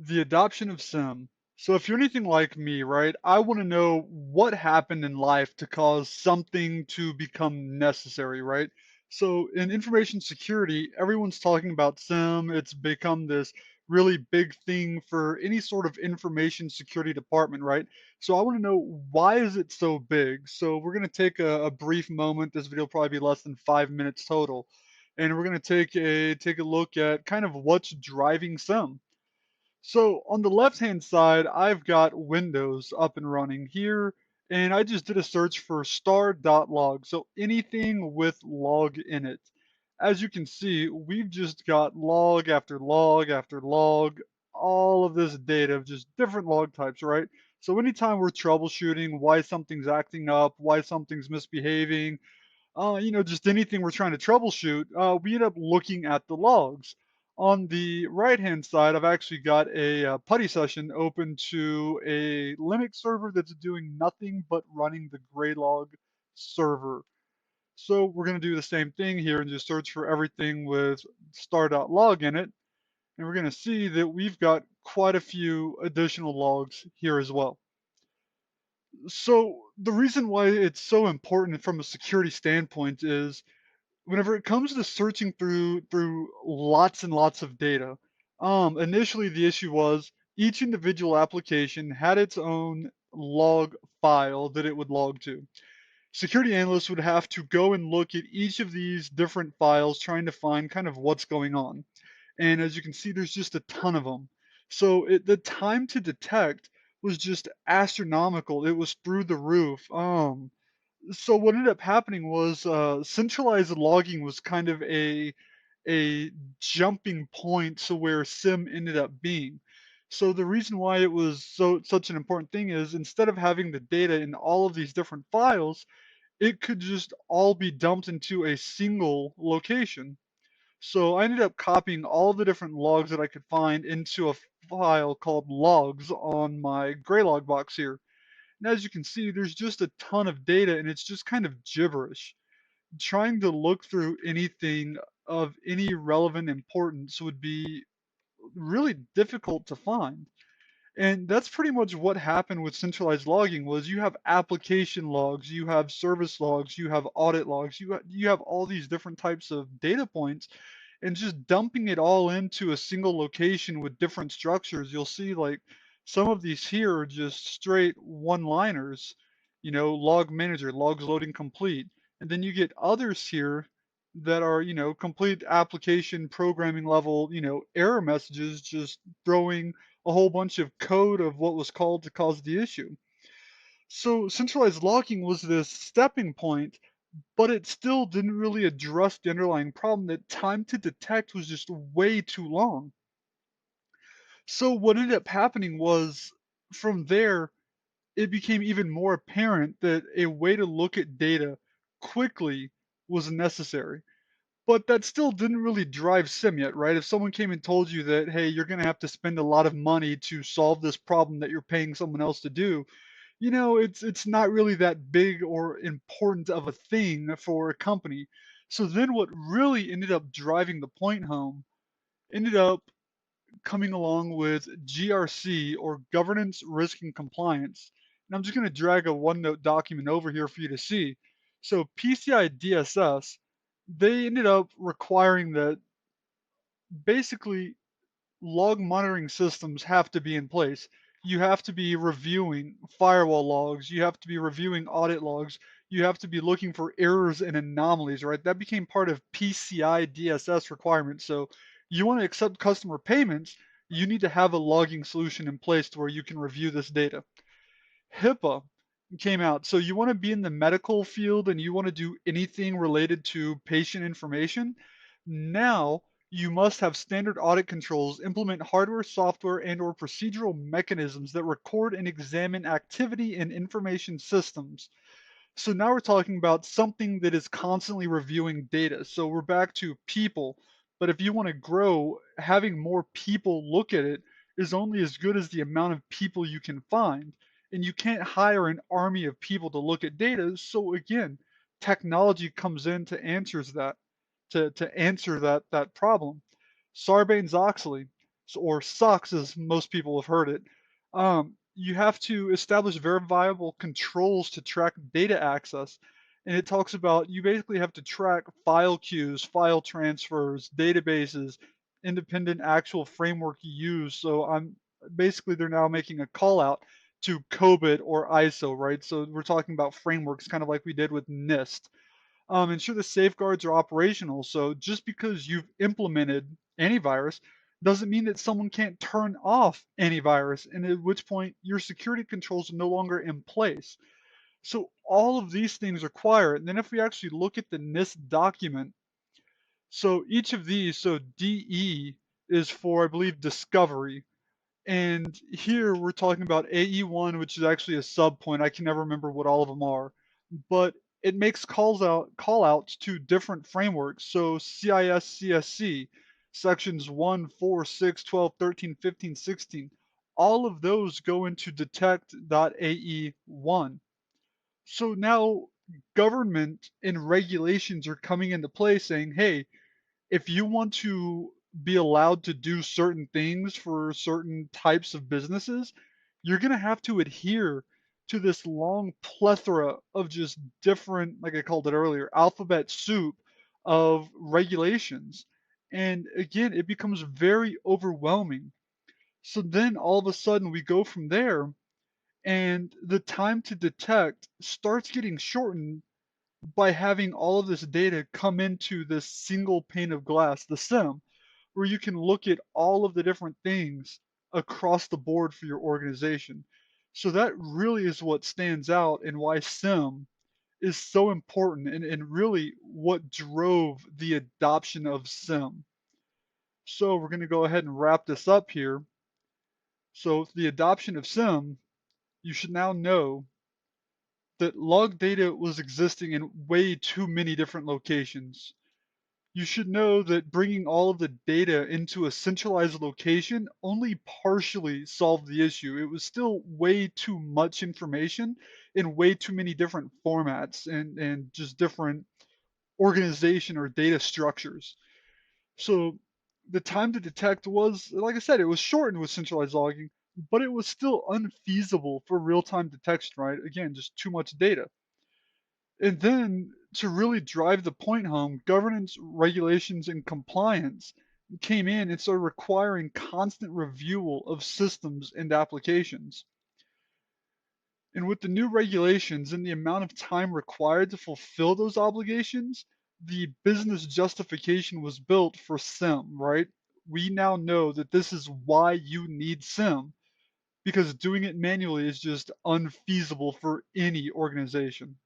The adoption of SIM. So if you're anything like me, right, I want to know what happened in life to cause something to become necessary, right? So in information security, everyone's talking about SIM. It's become this really big thing for any sort of information security department, right? So I want to know, why is it so big? So we're going to take a brief moment. This video will probably be less than 5 minutes total. And we're going to take a look at kind of what's driving SIM. So on the left-hand side, I've got Windows up and running here, and I just did a search for star.log, so anything with log in it. As you can see, we've just got log after log after log, all of this data of just different log types, right? So anytime we're troubleshooting why something's acting up, why something's misbehaving, just anything we're trying to troubleshoot, we end up looking at the logs. On the right-hand side, I've actually got a putty session open to a Linux server that's doing nothing but running the Graylog server. So we're going to do the same thing here and just search for everything with star.log in it. And we're going to see that we've got quite a few additional logs here as well. So the reason why it's so important from a security standpoint is whenever it comes to searching through lots and lots of data, initially the issue was each individual application had its own log file that it would log to. Security analysts would have to go and look at each of these different files, trying to find kind of what's going on. And as you can see, there's just a ton of them. So the time to detect was just astronomical. It was through the roof. So what ended up happening was centralized logging was kind of a jumping point to where SIM ended up being. So the reason why it was such an important thing is, instead of having the data in all of these different files, it could just all be dumped into a single location. So I ended up copying all the different logs that I could find into a file called logs on my Graylog box here. And as you can see, there's just a ton of data and it's just kind of gibberish. Trying to look through anything of any relevant importance would be really difficult to find. And that's pretty much what happened with centralized logging. Was you have application logs, you have service logs, you have audit logs, you have all these different types of data points, and just dumping it all into a single location with different structures. You'll see like some of these here are just straight one-liners, log manager, logs loading complete. And then you get others here that are, complete application programming level, error messages, just throwing a whole bunch of code of what was called to cause the issue. So centralized logging was this stepping point, but it still didn't really address the underlying problem. That time to detect was just way too long. So what ended up happening was, from there, it became even more apparent that a way to look at data quickly was necessary. But that still didn't really drive SIM yet, right? If someone came and told you that, hey, you're going to have to spend a lot of money to solve this problem that you're paying someone else to do, it's not really that big or important of a thing for a company. So then what really ended up driving the point home ended up coming along with GRC, or Governance, Risk, and Compliance. And I'm just going to drag a OneNote document over here for you to see. So PCI DSS, they ended up requiring that basically log monitoring systems have to be in place. You have to be reviewing firewall logs. You have to be reviewing audit logs. You have to be looking for errors and anomalies, right? That became part of PCI DSS requirements. So you want to accept customer payments, you need to have a logging solution in place to where you can review this data. HIPAA came out. So you want to be in the medical field and you want to do anything related to patient information. Now you must have standard audit controls, implement hardware, software, and or procedural mechanisms that record and examine activity in information systems. So now we're talking about something that is constantly reviewing data. So we're back to people. But if you want to grow, having more people look at it is only as good as the amount of people you can find. And you can't hire an army of people to look at data. So again, technology comes in to answer that problem. Sarbanes-Oxley. or SOX as most people have heard it. You have to establish verifiable controls to track data access. And it talks about you basically have to track file queues, file transfers, databases, independent actual framework you use. So I'm basically they're now making a call out to COBIT or ISO, right? So we're talking about frameworks, kind of like we did with NIST. Ensure the safeguards are operational. So just because you've implemented antivirus doesn't mean that someone can't turn off antivirus, and at which point your security controls are no longer in place. So all of these things require it. And then if we actually look at the NIST document, so each of these, so DE is for, I believe, discovery. And here we're talking about AE1, which is actually a sub point. I can never remember what all of them are, but it makes call outs to different frameworks. So CIS CSC, sections 1, 4, 6, 12, 13, 15, 16, all of those go into detect.ae1. So now government and regulations are coming into play saying, hey, if you want to be allowed to do certain things for certain types of businesses, you're going to have to adhere to this long plethora of just different, like I called it earlier, alphabet soup of regulations. And again, it becomes very overwhelming. So then all of a sudden we go from there, and the time to detect starts getting shortened by having all of this data come into this single pane of glass, the SIM, where you can look at all of the different things across the board for your organization. So that really is what stands out and why SIM is so important, and really what drove the adoption of SIM. So we're going to go ahead and wrap this up here. So the adoption of SIM, you should now know that log data was existing in way too many different locations. You should know that bringing all of the data into a centralized location only partially solved the issue. It was still way too much information in way too many different formats and just different organization or data structures. So the time to detect was, like I said, it was shortened with centralized logging, but it was still unfeasible for real-time detection, right? Again, just too much data. And then to really drive the point home, governance, regulations, and compliance came in and started requiring constant review of systems and applications. And with the new regulations and the amount of time required to fulfill those obligations, the business justification was built for SIM, right? We now know that this is why you need SIM, because doing it manually is just unfeasible for any organization.